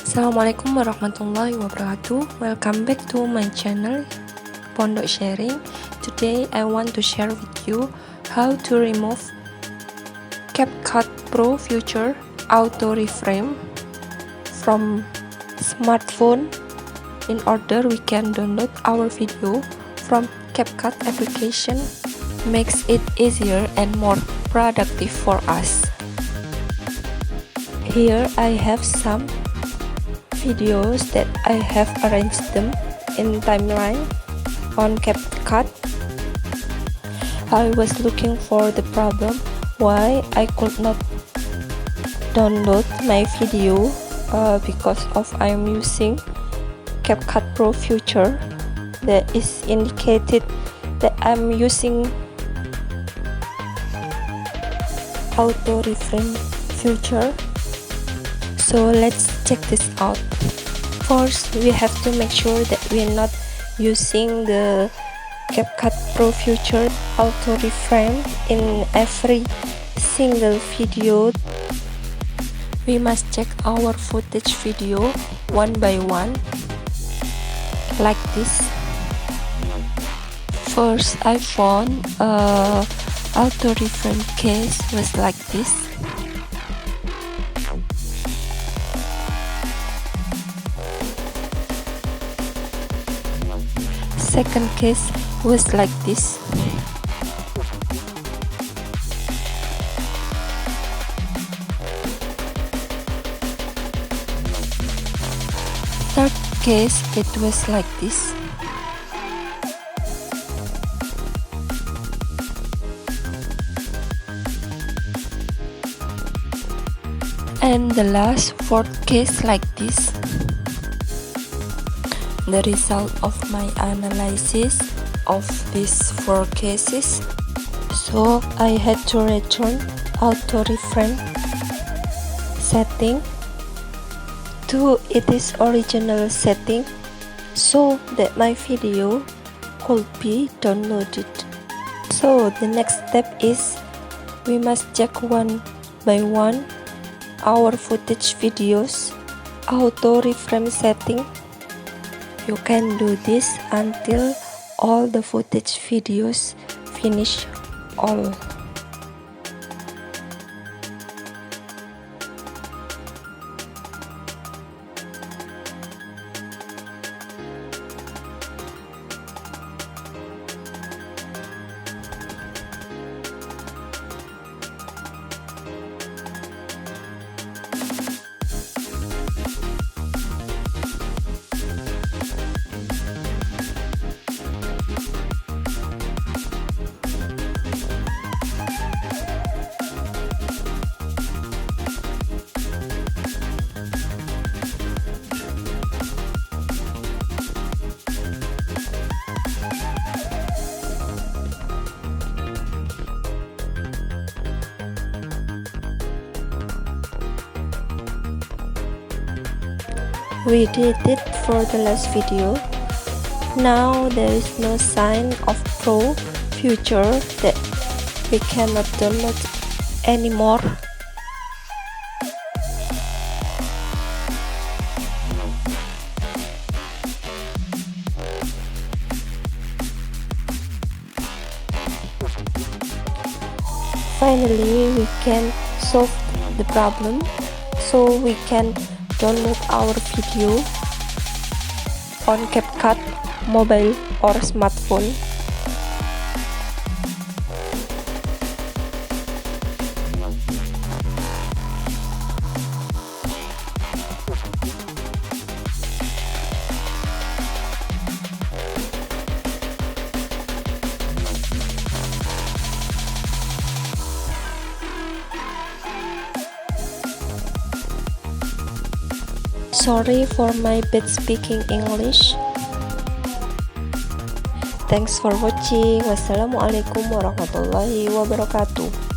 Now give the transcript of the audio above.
Assalamualaikum warahmatullahi wabarakatuh. Welcome back to my channel Pondok Sharing. Today I want to share with you how to remove Capcut Pro feature auto reframe from smartphone. In order we can download our video from Capcut application, makes it easier and more productive for us. Here I have some videos that I have arranged them in timeline on Capcut. I was looking for the problem why I could not download my video because of I'm using Capcut Pro feature that is indicated that I'm using auto reframe feature. So let's check this out. First, we have to make sure that we are not using the Capcut Pro feature auto reframe in every single video. We must check our footage video one by one, like this. First, I found auto reframe case was like this. Second case was like this. Third case, it was like this. And the last fourth case like this. The result of my analysis of these 4 cases, so I had to return auto reframe setting to its original setting so that my video could be downloaded. So the next step is we must check one by one our footage videos auto reframe setting. You can do this until all the footage videos finish all. We did it for the last video. Now there is no sign of Pro feature that we cannot download anymore. Finally, we can solve the problem, so we can download our video on Capcut mobile or smartphone. Sorry for my bad speaking English. Thanks for watching. Wassalamualaikum warahmatullahi wabarakatuh.